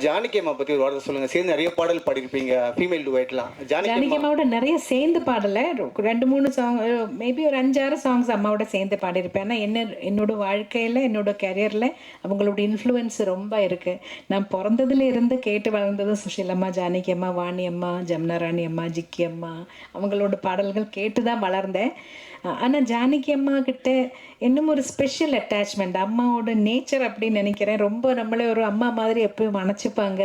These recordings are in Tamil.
ஜானகி அம்மா பற்றி ஒரு வார்த்தை சொல்லுங்கள். சேர்ந்து நிறைய பாடல் பாடியிருப்பீங்க, ஃபீமேல் டுவைட்லாம். ஜானகி அம்மாவோட நிறைய சேர்ந்து பாடலை 2-3 சாங், மேபி ஒரு 5-6 சாங்ஸ் அம்மாவோட சேர்ந்து பாடியிருப்பேன். ஆனால் என்னோட வாழ்க்கையில், என்னோட கரியரில் அவங்களோட இன்ஃப்ளூயன்ஸ் ரொம்ப இருக்குது. நான் பிறந்ததுல இருந்து கேட்டு வளர்ந்தது சுஷீலம்மா, ஜானகி அம்மா, வாணி அம்மா, ஜமுனா ராணி அம்மா, ஜிக்கி அம்மா, அவங்களோட பாடல்கள் கேட்டு தான் வளர்ந்தேன். ஆனால் ஜானகி அம்மா கிட்ட இன்னும் ஒரு ஸ்பெஷல் அட்டாச்மெண்ட், அம்மாவோட நேச்சர் அப்படின்னு நினைக்கிறேன். ரொம்ப நம்மளே ஒரு அம்மா மாதிரி எப்பயும் அணைச்சிப்பாங்க.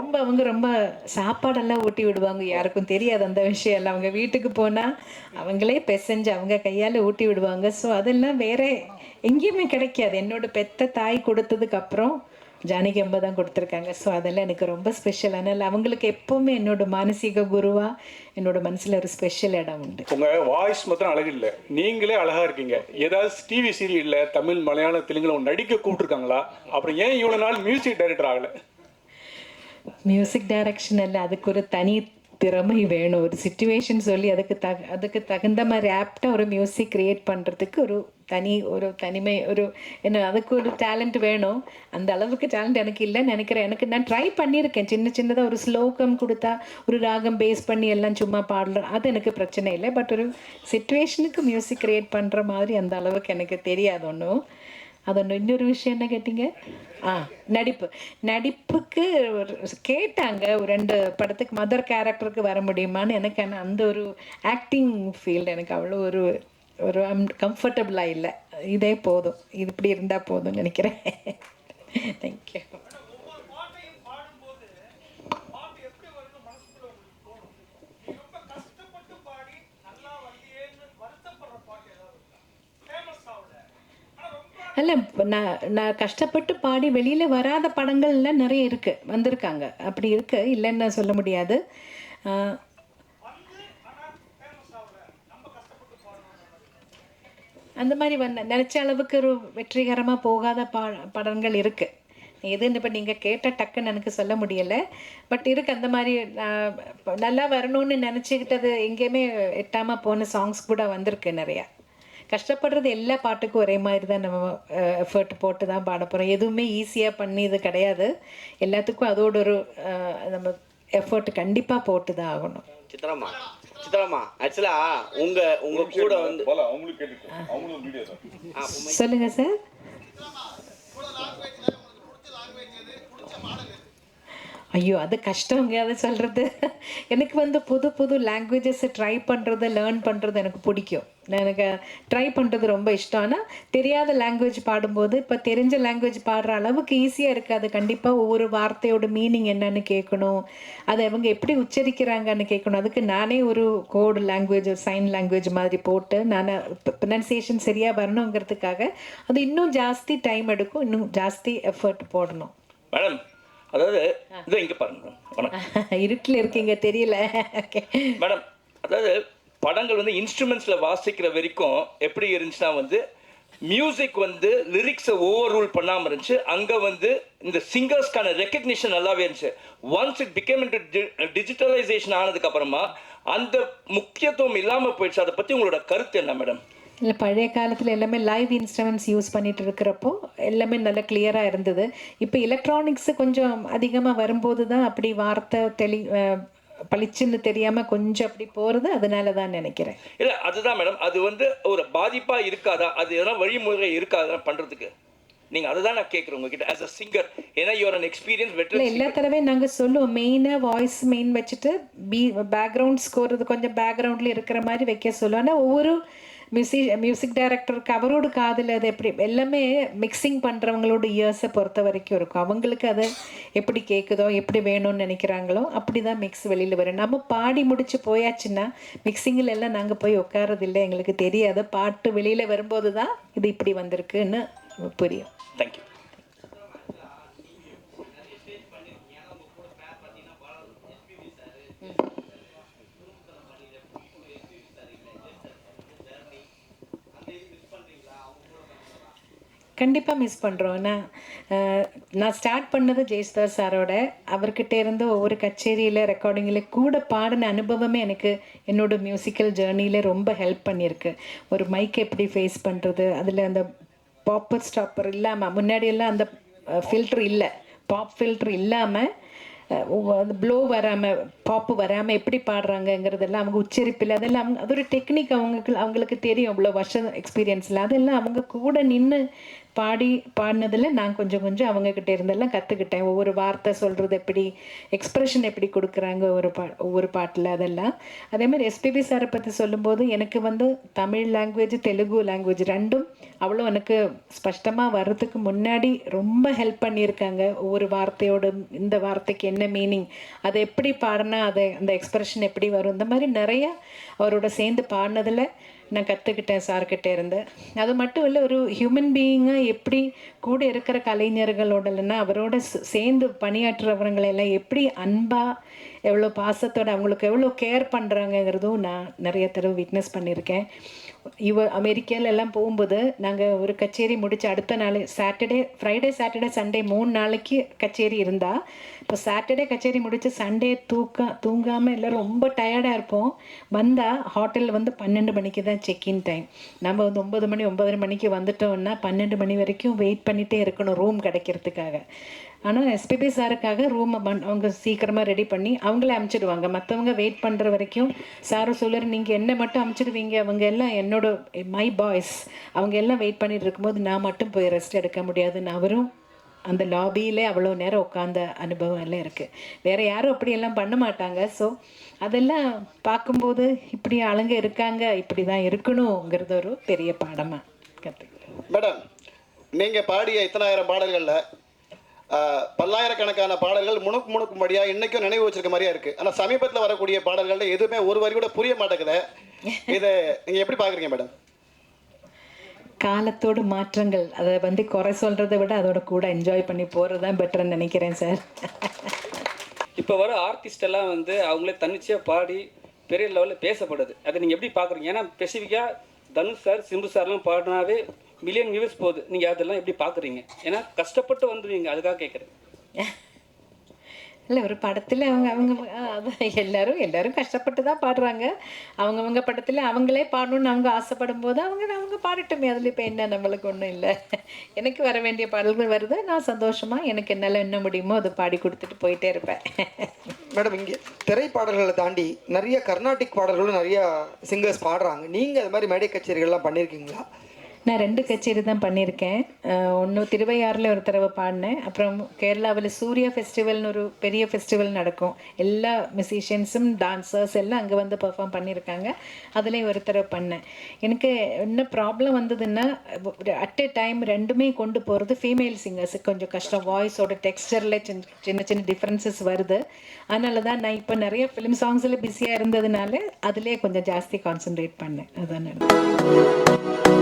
அவங்க ரொம்ப சாப்பாடெல்லாம் ஊட்டி விடுவாங்க. யாருக்கும் தெரியாது அந்த விஷயம் எல்லாம். அவங்க வீட்டுக்கு போனால் அவங்களே பிசைஞ்சு அவங்க கையால் ஊட்டி விடுவாங்க. ஸோ அதெல்லாம் வேற எங்கேயுமே கிடைக்காது. என்னோட பெத்த தாய் கொடுத்ததுக்கப்புறம் ஜானகி அம்மா தான் கொடுத்துருக்காங்க. ஸோ அதெல்லாம் எனக்கு ரொம்ப ஸ்பெஷல். அதனால் அவங்களுக்கு எப்போவுமே என்னோட மானசீக குருவாக என்னோட மனசில் ஒரு ஸ்பெஷல் இடம் உண்டு. உங்கள் வாய்ஸ் மாத்திரம் அழகு இல்லை, நீங்களே அழகாக இருக்கீங்க. ஏதாவது டிவி சீரியலில் தமிழ், மலையாளம், தெலுங்குல நடிக்க கூப்பிட்டுருக்காங்களா? அப்புறம் ஏன் இவ்வளோ நாள் மியூசிக் டைரக்டர் ஆகலை? மியூசிக் டைரக்ஷன் இல்லை, அதுக்கு ஒரு தனி திறமை வேணும். ஒரு சுச்சுவேஷன் சொல்லி அதுக்கு தகுந்த மாதிரி ஆப்டாக ஒரு மியூசிக் க்ரியேட் பண்ணுறதுக்கு ஒரு தனிமை, அதுக்கு ஒரு டேலண்ட் வேணும். அந்த அளவுக்கு டேலண்ட் எனக்கு இல்லைன்னு நினைக்கிறேன். நான் ட்ரை பண்ணியிருக்கேன். சின்னதாக ஒரு ஸ்லோகம் கொடுத்தா ஒரு ராகம் பேஸ் பண்ணி எல்லாம் சும்மா பாடலாம், அது எனக்கு பிரச்சனை இல்லை. பட் ஒரு சிச்சுவேஷனுக்கு மியூசிக் க்ரியேட் பண்ணுற மாதிரி அந்த அளவுக்கு எனக்கு தெரியாது ஒன்றும். அது ஒன்று. இன்னொரு விஷயம் என்ன கேட்டிங்க? நடிப்புக்கு கேட்டாங்க. ஒரு 2 படத்துக்கு மதர் கேரக்டருக்கு வர முடியுமான்னு. எனக்கு ஆனால் அந்த ஒரு ஆக்டிங் ஃபீல்டு எனக்கு அவ்வளோ ஒரு கம்ஃபர்டபுளாக இல்லை. இதே போதும், இது இப்படி இருந்தால் போதும்னு நினைக்கிறேன். தேங்க்யூ. இல்லை, நான் கஷ்டப்பட்டு பாடி வெளியில் வராத படங்கள்லாம் நிறைய இருக்குது, வந்திருக்காங்க. அப்படி இருக்குது, இல்லைன்னு சொல்ல முடியாது. அந்த மாதிரி நினச்ச அளவுக்கு ஒரு வெற்றிகரமாக போகாத படங்கள் இருக்குது. எதுன்னு இப்போ நீங்கள் கேட்ட டக்குன்னு எனக்கு சொல்ல முடியலை. பட் இருக்குது அந்த மாதிரி. நல்லா வரணும்னு நினச்சிக்கிட்டது எங்கேயுமே எட்டாமல் போன சாங்ஸ் கூட வந்திருக்கு நிறையா. கஷ்டப்படுறது எல்லா பாட்டுக்கும் ஒரே மாதிரி தான் நம்ம எஃபர்ட் போட்டு தான் பாட போகிறோம். எதுவுமே ஈஸியாக பண்ணி இது கிடையாது. எல்லாத்துக்கும் அதோட ஒரு நம்ம எஃபர்ட் கண்டிப்பாக போட்டு தான் ஆகணும். சித்ராமா ஆக்சுவலா உங்க கூட வந்து சொல்லுங்க சார். ஐயோ, அது கஷ்டங்க அதை சொல்கிறது. எனக்கு புது லாங்குவேஜஸ் ட்ரை பண்ணுறது, லேர்ன் பண்ணுறது எனக்கு பிடிக்கும். எனக்கு ட்ரை பண்ணுறது ரொம்ப இஷ்டம். ஆனால் தெரியாத லாங்குவேஜ் பாடும்போது இப்போ தெரிஞ்ச லாங்குவேஜ் பாடுற அளவுக்கு ஈஸியாக இருக்காது. கண்டிப்பாக ஒவ்வொரு வார்த்தையோட மீனிங் என்னன்னு கேட்கணும், அதை அவங்க எப்படி உச்சரிக்கிறாங்கன்னு கேட்கணும். அதுக்கு நானே ஒரு கோடு லாங்குவேஜ், சைன் லாங்குவேஜ் மாதிரி போட்டு நான் ப்ரொனன்சியேஷன் சரியாக வரணுங்கிறதுக்காக அது இன்னும் ஜாஸ்தி டைம் எடுக்கும், இன்னும் ஜாஸ்தி எஃபர்ட் போடணும். மேடம், அதாவது இதோ இங்கே பாருங்க, இருட்டில் இருக்கீங்க தெரியல. மேடம், அதாவது படங்கள் வந்து இன்ஸ்ட்ருமெண்ட்ஸில் வாசிக்கிற வரைக்கும் எப்படி இருந்துச்சுன்னா மியூசிக் லிரிக்ஸை ஓவர் ரூல் பண்ணாமல் இருந்துச்சு. அங்கே இந்த சிங்கர்ஸ்க்கான ரெக்கக்னிஷன் நல்லாவே இருந்துச்சு. Once it became into digitalisation ஆனதுக்கப்புறமா அந்த முக்கியத்துவம் இல்லாமல் போயிடுச்சு. அதை பற்றி உங்களோட கருத்து என்ன மேடம்? இல்லை, பழைய காலத்தில் எல்லாமே லைவ் இன்ஸ்ட்ருமெண்ட்ஸ் யூஸ் பண்ணிட்டு இருக்கிறப்போ எல்லாமே நல்லா கிளியராக இருந்தது. இப்போ எலக்ட்ரானிக்ஸு கொஞ்சம் அதிகமாக வரும்போது தான் அப்படி வார்த்தை பளிச்சுன்னு தெரியாமல் கொஞ்சம் அப்படி போகிறது. அதனால தான் நினைக்கிறேன். இல்லை, அதுதான் மேடம். அது ஒரு பாதிப்பாக இருக்காதா? அது எதனா வழிமுறை இருக்காதா பண்ணுறதுக்கு? நீங்கள் அதை தான் நான் கேட்குறேன் உங்ககிட்ட ஆஸ் அ சிங்கர். ஏன்னா யூஆர் அன் எக்ஸ்பீரியன்ஸ் வெட்டரன். எல்லா தடவையும் நாங்கள் சொல்லுவோம், மெயினாக வாய்ஸ் மெயின் வச்சுட்டு பேக்ரவுண்ட் ஸ்கோர் இது கொஞ்சம் பேக்ரவுண்டில் இருக்கிற மாதிரி வைக்க சொல்லுவோம். ஆனால் ஒவ்வொரு மியூசிக் டைரக்டருக்கு அவரோட காதில் அது எப்படி எல்லாமே மிக்சிங் பண்ணுறவங்களோட இயர்ஸை பொறுத்த வரைக்கும் இருக்கும். அவங்களுக்கு அது எப்படி கேட்குதோ, எப்படி வேணும்னு நினைக்கிறாங்களோ அப்படி தான் மிக்ஸ் வெளியில் வரும். நம்ம பாடி முடிச்சு போயாச்சுன்னா மிக்சிங்கில் எல்லாம் நாங்கள் போய் உட்காரதில்லை, எங்களுக்கு தெரியாது. பாட்டு வெளியில் வரும்போது தான் இது இப்படி வந்திருக்குன்னு புரியும். தேங்க்யூ. கண்டிப்பாக மிஸ் பண்ணுறோம். நான் ஸ்டார்ட் பண்ணது ஜெயசுதாஸ் சாரோட. அவர்கிட்ட இருந்து ஒவ்வொரு கச்சேரியில், ரெக்கார்டிங்கில் கூட பாடின அனுபவமே எனக்கு என்னோடய மியூசிக்கல் ஜேர்னியில் ரொம்ப ஹெல்ப் பண்ணியிருக்கு. ஒரு மைக் எப்படி ஃபேஸ் பண்ணுறது, அதில் அந்த பாப்பர் ஸ்டாப்பர் இல்லாமல், முன்னாடியெல்லாம் அந்த ஃபில்ட்ரு இல்லை, பாப் ஃபில்டர் இல்லாமல் அந்த ப்ளோ வராமல் பாப்பு வராமல் எப்படி பாடுறாங்கங்கிறதெல்லாம் அவங்க உச்சரிப்பில் அதெல்லாம் அது ஒரு டெக்னிக் அவங்களுக்கு தெரியும் அவ்வளோ வருஷம் எக்ஸ்பீரியன்ஸில் அதெல்லாம் அவங்க கூட நின்று பாடினதில் நான் கொஞ்சம் அவங்கக்கிட்ட இருந்தெல்லாம் கற்றுக்கிட்டேன். ஒவ்வொரு வார்த்தை சொல்கிறது எப்படி, எக்ஸ்ப்ரெஷன் எப்படி கொடுக்குறாங்க ஒவ்வொரு பாட்டில் அதெல்லாம். அதே மாதிரி எஸ்பிபி சாரை பற்றி சொல்லும்போது எனக்கு வந்து தமிழ் லாங்குவேஜ் தெலுங்கு லாங்குவேஜ் ரெண்டும் அவ்வளோ எனக்கு ஸ்பஷ்டமாக வர்றதுக்கு முன்னாடி ரொம்ப ஹெல்ப் பண்ணியிருக்காங்க. ஒவ்வொரு வார்த்தையோட இந்த வார்த்தைக்கு என்ன மீனிங், அதை எப்படி பாடினா அந்த எக்ஸ்ப்ரெஷன் எப்படி வரும், இந்த மாதிரி நிறையா அவரோட சேர்ந்து பாடினதில் நான் கற்றுக்கிட்டேன் சார்கிட்ட இருந்து. அது மட்டும் இல்லை, ஒரு ஹியூமன் பீயிங்காக எப்படி கூட இருக்கிற கலைஞர்களோட இல்லைன்னா அவரோட சேர்ந்து பணியாற்றுறவங்களெல்லாம் எப்படி அன்பாக எவ்வளோ பாசத்தோடு அவங்களுக்கு எவ்வளோ கேர் பண்ணுறாங்கங்கிறதும் நான் நிறைய தடவை விட்னஸ் பண்ணியிருக்கேன். அமெரிக்கால எல்லாம் போகும்போது நாங்கள் ஒரு கச்சேரி முடித்து அடுத்த நாள் ஃப்ரைடே சாட்டர்டே சண்டே 3 நாளைக்கு கச்சேரி இருந்தால், இப்போ சாட்டர்டே கச்சேரி முடித்து சண்டே தூங்காமல் எல்லோரும் ரொம்ப டயர்டாக இருப்போம். வந்தால் ஹோட்டலில் வந்து 12 மணிக்கு தான் செக்இன் டைம். நம்ம வந்து 9 மணி 9:30 மணிக்கு வந்துட்டோம்னா 12 மணி வரைக்கும் வெயிட் பண்ணிகிட்டே இருக்கணும் ரூம் கிடைக்கிறதுக்காக. ஆனால் எஸ்பிபி சாருக்காக ரூமை அவங்க சீக்கிரமாக ரெடி பண்ணி அவங்களே அமுச்சிடுவாங்க. மற்றவங்க வெயிட் பண்ணுற வரைக்கும் சாரும் சொல்லுற நீங்கள் என்ன மட்டும் அமுச்சிடுவீங்க, அவங்க எல்லாம் மை பாய்ஸ் அவங்க எல்லாம் வெயிட் பண்ணிட்டு இருக்கும்போது நான் மட்டும் போய் ரெஸ்ட் எடுக்க முடியாதுன்னு அவரும் அந்த லாபியிலே அவ்வளோ நேரம் உட்காந்த அனுபவம் எல்லாம் இருக்குது. வேறு யாரும் அப்படியெல்லாம் பண்ண மாட்டாங்க. ஸோ அதெல்லாம் பார்க்கும்போது இப்படி ஆளுங்க இருக்காங்க, இப்படி தான் இருக்கணுங்கிறது ஒரு பெரிய பாடமாக கற்றுக்கிறேன். மேடம், நீங்கள் பாடிய இத்தனாயிரம் பாடல்களில் பல்லாயிரக்கணக்கான பாடல்கள் முணுக்கும்படியாக இன்றைக்கும் நினைவு வச்சிருக்க மாதிரியா இருக்குது. ஆனால் சமீபத்தில் வரக்கூடிய பாடல்களில் எதுவுமே ஒரு வரி கூட புரிய மாட்டேங்குது. இதை நீங்கள் எப்படி பார்க்குறீங்க மேடம்? காலத்தோடு மாற்றங்கள், அதை வந்து குறை சொல்கிறத விட அதோட கூட என்ஜாய் பண்ணி போகிறது தான் பெட்டர்ன்னு நினைக்கிறேன் சார். இப்போ வர ஆர்டிஸ்ட் எல்லாம் வந்து அவங்களே தன்னிச்சையாக பாடி பெரிய லெவலில் பேசப்படுது. அதை நீங்கள் எப்படி பார்க்குறீங்க? ஏன்னா ஸ்பெசிஃபிக்காக தனுஷ் சார் சிம்பு சார்லாம் பாடினாவே மில்லியன் வியூஸ் போகுது. நீங்கள் அதெல்லாம் எப்படி பார்க்குறீங்க? ஏன்னா கஷ்டப்பட்டு வந்துடுவீங்க, அதுக்காக கேட்குறேன். இல்லை, ஒரு படத்தில் எல்லாரும் கஷ்டப்பட்டு தான் பாடுறாங்க. அவங்கவுங்க படத்தில் அவங்களே பாடணுன்னு அவங்க ஆசைப்படும் போது அவங்க பாடட்டுமே, அதில் இப்போ என்ன நம்மளுக்கு ஒன்றும் இல்லை. எனக்கு வர வேண்டிய பாடல்கள் வருது, நான் சந்தோஷமாக எனக்கு என்னால் என்ன முடியுமோ அதை பாடி கொடுத்துட்டு போயிட்டே இருப்பேன். மேடம், இங்கே திரைப்பாடல்களை தாண்டி நிறைய கர்நாடிக் பாடல்களும் நிறையா சிங்கர்ஸ் பாடுறாங்க. நீங்கள் அது மாதிரி மேடை கச்சேரிகள்லாம் பண்ணியிருக்கீங்களா? நான் 2 கச்சேரி தான் பண்ணியிருக்கேன். ஒன்று திருவையாறில் ஒரு தடவை பாடினேன். அப்புறம் கேரளாவில் சூர்யா ஃபெஸ்டிவல்னு ஒரு பெரிய ஃபெஸ்டிவல் நடக்கும். எல்லா மியூசிஷியன்ஸும் டான்சர்ஸ் எல்லாம் அங்கே வந்து பெர்ஃபார்ம் பண்ணியிருக்காங்க. அதுலேயும் ஒரு தடவை பண்ணேன். எனக்கு என்ன ப்ராப்ளம் வந்ததுன்னா, அட் எ டைம் ரெண்டுமே கொண்டு போகிறது ஃபீமேல் சிங்கர்ஸுக்கு கொஞ்சம் கஷ்டம். வாய்ஸோட டெக்ஸ்டரில் சின்ன டிஃப்ரென்சஸ் வருது. அதனால தான் நான் இப்போ நிறைய ஃபிலிம் சாங்ஸில் பிஸியாக இருந்ததுனால அதிலே கொஞ்சம் ஜாஸ்தி கான்சன்ட்ரேட் பண்ணேன். அதான்